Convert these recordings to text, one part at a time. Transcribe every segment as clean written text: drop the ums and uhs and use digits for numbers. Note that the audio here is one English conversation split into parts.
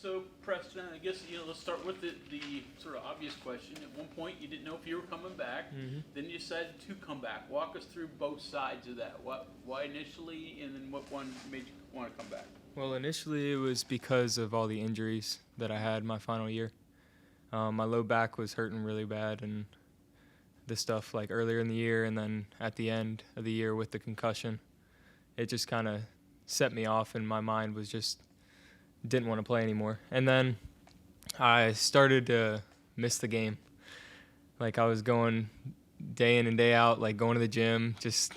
So, Preston, I guess, let's start with the sort of obvious question. At one point, you didn't know if you were coming back. Mm-hmm. Then you decided to come back. Walk us through both sides of that. Why initially, and then what one made you want to come back? Well, initially it was because of all the injuries that I had my final year. My low back was hurting really bad, and the stuff like earlier in the year and then at the end of the year with the concussion, it just kind of set me off, and my mind was just didn't want to play anymore. And then I started to miss the game. Like I was going day in and day out, like going to the gym, just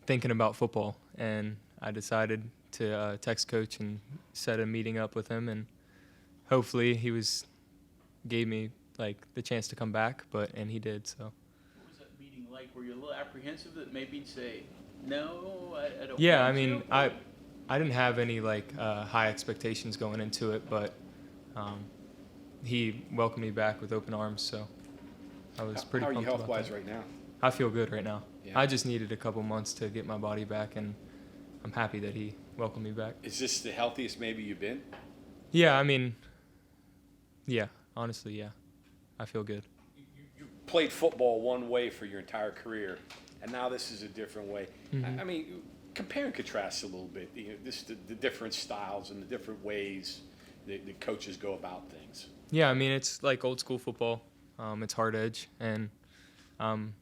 thinking about football. And I decided to text coach and set a meeting up with him, and hopefully he gave me like the chance to come back, and he did. So. What was that meeting like? Were you a little apprehensive that maybe you'd say, no, I don't? Yeah, I mean, I didn't have any like high expectations going into it, but he welcomed me back with open arms, so I was pretty pumped. How are you health-wise right now? I feel good right now. Yeah. I just needed a couple months to get my body back, and I'm happy that he welcomed me back. Is this the healthiest maybe you've been? Yeah, I mean, yeah, honestly, yeah. I feel good. You played football one way for your entire career, and now this is a different way. Mm-hmm. I mean, compare and contrast a little bit. The different styles and the different ways the coaches go about things. Yeah, I mean, it's like old school football. It's hard edge, and I'm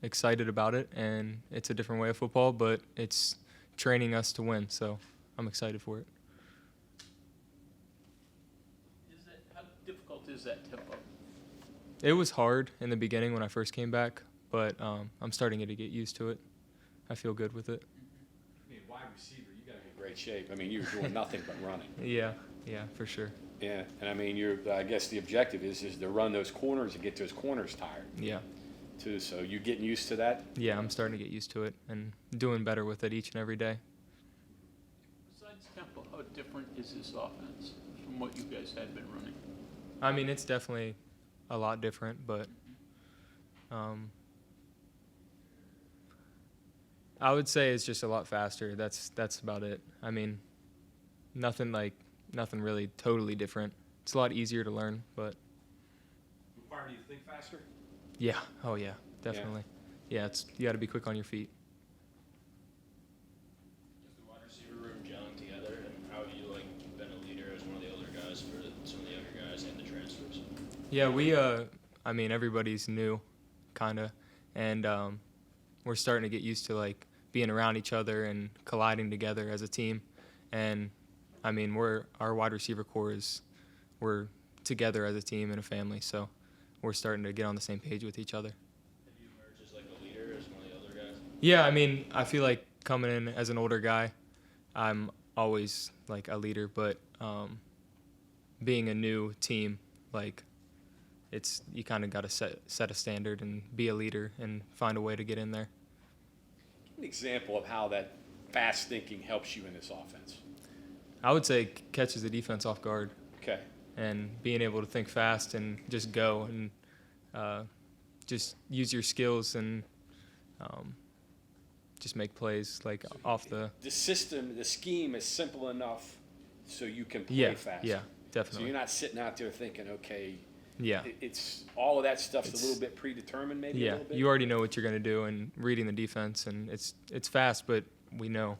excited about it, and it's a different way of football, but it's training us to win, so I'm excited for it. How difficult is that tempo? It was hard in the beginning when I first came back, but I'm starting to get used to it. I feel good with it. I mean, wide receiver, you got to be in great shape. I mean, you were doing nothing but running. Yeah, for sure. Yeah, and I mean, I guess the objective is to run those corners and get those corners tired. Yeah. Too. So you getting used to that? Yeah, I'm starting to get used to it and doing better with it each and every day. Besides tempo, how different is this offense from what you guys had been running? I mean, it's definitely a lot different, but I would say it's just a lot faster. That's about it. I mean, nothing really totally different. It's a lot easier to learn, but Require you to think faster? yeah. Oh yeah, definitely. Yeah, you got to be quick on your feet. Is the wide receiver room gelling together, and how have you been a leader as one of the older guys for some of the younger guys and the transfers? Yeah, I mean, everybody's new, kind of, and we're starting to get used to being around each other and colliding together as a team. And I mean, our wide receiver core we're together as a team and a family, so we're starting to get on the same page with each other. Have you emerged as a leader, as one of the older guys? Yeah, I mean, I feel like coming in as an older guy, I'm always a leader, but being a new team, you kind of got to set a standard and be a leader and find a way to get in there. Give an example of how that fast thinking helps you in this offense. I would say catches the defense off guard. Okay. And being able to think fast and just go and just use your skills and just make plays off the. The scheme is simple enough so you can play fast. Yeah, definitely. So you're not sitting out there thinking, okay. Yeah. It's all of that stuff's a little bit predetermined, maybe. Yeah, a little bit? you already know what you're going to do and reading the defense, and it's fast, but we know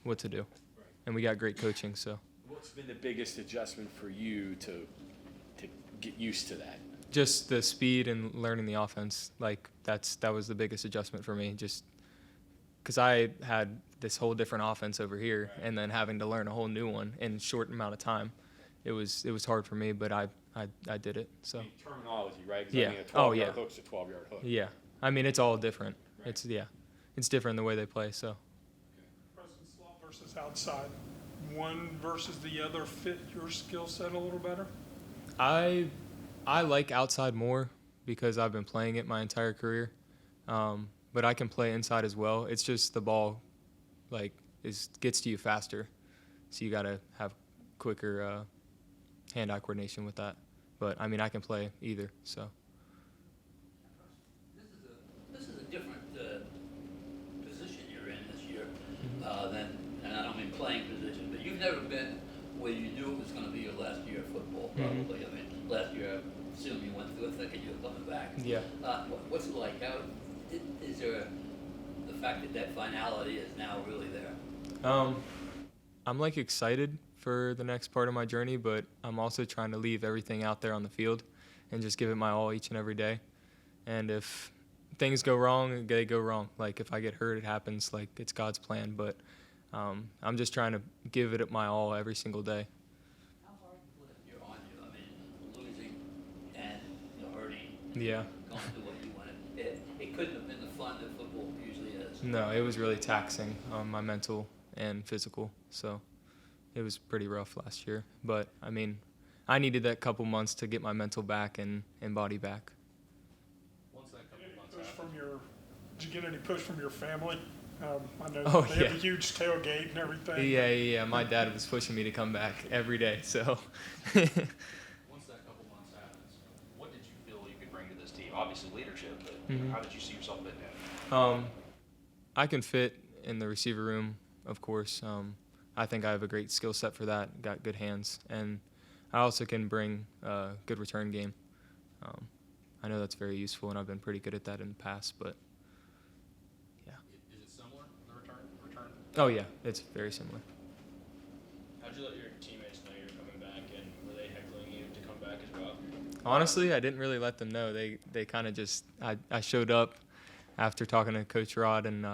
what to do, Right. And we got great coaching, so. What's been the biggest adjustment for you to get used to that? Just the speed and learning the offense. That was the biggest adjustment for me. Just because I had this whole different offense over here, Right. and then having to learn a whole new one in a short amount of time, it was hard for me. But I did it. So. I mean, terminology, right? 'Cause Yeah. I mean, a 12-yard yeah. hook's a 12-yard hook. Yeah. I mean, it's all different. Right. It's different the way they play. So. Preston, slot versus outside. One versus the other fit your skill set a little better? I like outside more because I've been playing it my entire career, but I can play inside as well. It's just the ball, gets to you faster, so you got to have quicker hand-eye coordination with that. But I mean, I can play either. So. This is a different position you're in this year than, and I don't mean playing position, but you've never been where you knew it was going to be your last year of football. back. Yeah. What's it like? Is there the fact that that finality is now really there? I'm like excited for the next part of my journey, but I'm also trying to leave everything out there on the field and just give it my all each and every day. And if things go wrong, they go wrong. Like if I get hurt, it happens. Like it's God's plan. But I'm just trying to give it my all every single day. How hard was it on you? I mean, losing and hurting. Yeah. Going to what you wanted. It couldn't have been the fun that football usually is. No, it was really taxing on my mental and physical. So it was pretty rough last year. But I mean, I needed that couple months to get my mental back and body back. Once that couple Any months push happened, from your, did you get any push from your family? I know Oh, they yeah. have a huge tailgate and everything. Yeah. My dad was pushing me to come back every day. So Once that couple months happens, what did you feel you could bring to this team? Obviously leadership, but how did you see yourself fitting in? I can fit in the receiver room, of course. I think I have a great skill set for that, got good hands, and I also can bring a good return game. I know that's very useful, and I've been pretty good at that in the past, but yeah. Is it similar, the return? Oh, yeah, it's very similar. how'd you let your teammates know you were coming back, and were they heckling you to come back as well? Honestly, I didn't really let them know. They kind of just, I showed up after talking to Coach Rod, and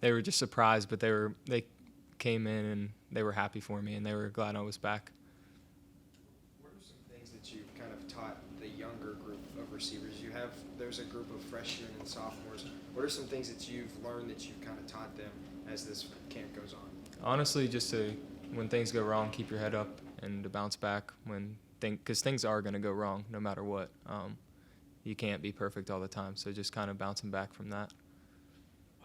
they were just surprised, but they came in and they were happy for me, and they were glad I was back. What are some things that you've kind of taught the younger group of receivers? There's a group of freshmen and sophomores. What are some things that you've learned that you've kind of taught them as this camp goes on? Honestly, just when things go wrong, keep your head up and to bounce back because things are going to go wrong no matter what. You can't be perfect all the time, so just kind of bouncing back from that.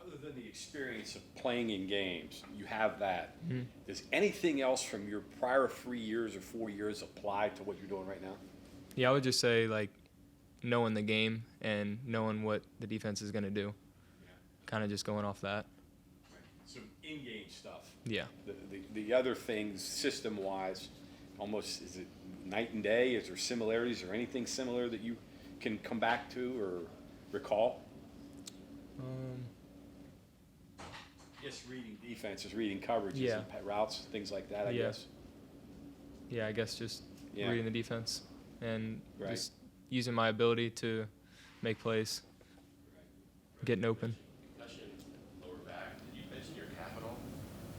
Other than the experience of playing in games, you have that. Mhm. Does anything else from your prior 3 years or 4 years apply to what you're doing right now? Yeah, I would just say like knowing the game and knowing what the defense is going to do. Kind of just going off that. Some in-game stuff. Yeah. The other things, system-wise, almost, is it night and day? Is there similarities or anything similar that you can come back to or recall? Yes, reading defenses, reading coverages, Yeah. and routes, things like that, I Yeah. guess. Yeah, I guess just Yeah. reading the defense and Right. just using my ability to make plays, getting open. Concussion, lower back. Did you mention your calf at all?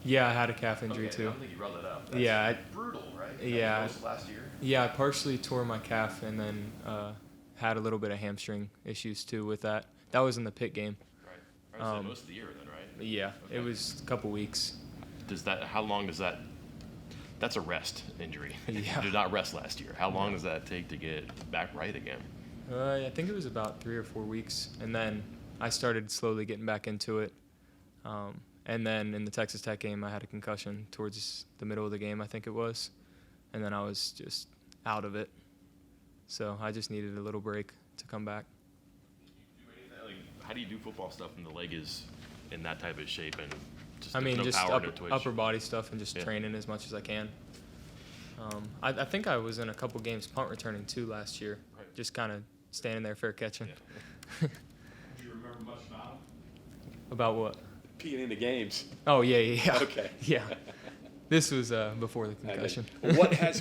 Yeah, I had a calf injury Okay, I too. don't think you brought that up. Yeah, That's brutal, right? yeah. That was last year. Yeah, I partially tore my calf and then had a little bit of hamstring issues too with that. That was in the pit game. Right. Right, so Um, most of the year then, right? Yeah, Okay. it was a couple weeks. How long does that, that's a rest injury. Yeah. You did not rest last year. How long does that take to get back right again? I think it was about 3 or 4 weeks, and then I started slowly getting back into it. And then in the Texas Tech game, I had a concussion towards the middle of the game, I think it was, and then I was just out of it. So I just needed a little break to come back. How do you do football stuff when the leg is in that type of shape and just I mean, no just power, no twitch? upper body stuff and just Yeah. training as much as I can. I think I was in a couple games punt returning too last year, Right. just kind of standing there fair catching. Yeah. Do you remember much about About what? being in the games? Oh, yeah. Okay. Yeah. This was before the Okay. concussion. Well,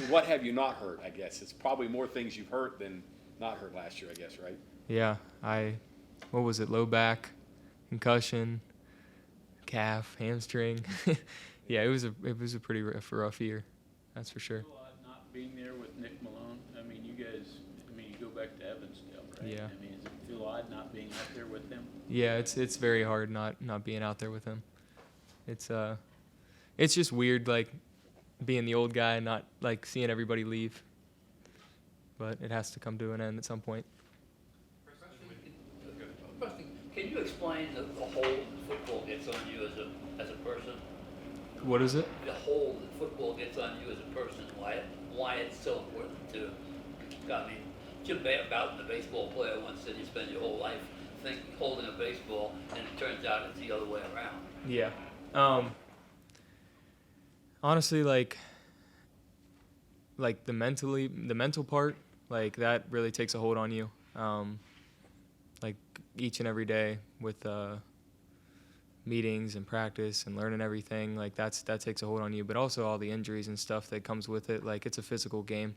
what have you not hurt, I guess? It's probably more things you've hurt than not hurt last year, I guess, right? Yeah, what was it, low back, concussion, calf, hamstring. Yeah, it was a pretty rough year, that's for sure. Feel odd not being there with Nick Malone. I mean, you go back to Evansdale, right? Yeah. I mean, does it feel odd not being out there with him? Yeah, it's very hard not being out there with him. It's just weird, like being the old guy and not like seeing everybody leave. But it has to come to an end at some point. Preston, can you explain the hold football gets on you as a person? What is it? The hold that football gets on you as a person, why it's so important to, I mean, Jim Bouton, the baseball player, once said you spend your whole life holding a baseball, and it turns out it's the other way around. Yeah. Honestly, like the mental part, like that really takes a hold on you. like each and every day with meetings and practice and learning everything. Like that takes a hold on you, but also all the injuries and stuff that comes with it. Like it's a physical game,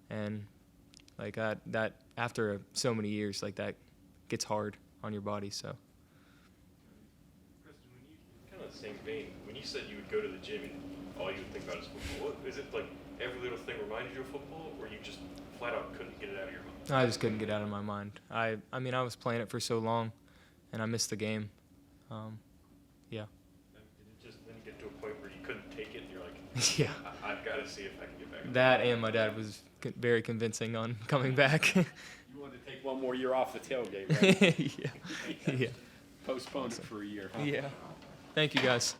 and like that after so many years, like that gets hard on your body. So. Preston, when you kind of the same vein, when you said you would go to the gym and all you would think about is football, is it like every little thing reminded you of football, or you just flat out couldn't get it out of your mind? I just couldn't get it out of my mind. I mean, I was playing it for so long, and I missed the game. Yeah. And did it just then get to a point where you couldn't take it, and you're like, Yeah. I've got to see if I can get back. That and my dad was very convincing on coming back. You wanted to take one more year off the tailgate, right? Yeah. Yeah. Postpone it for a year, huh? Yeah. Thank you, guys.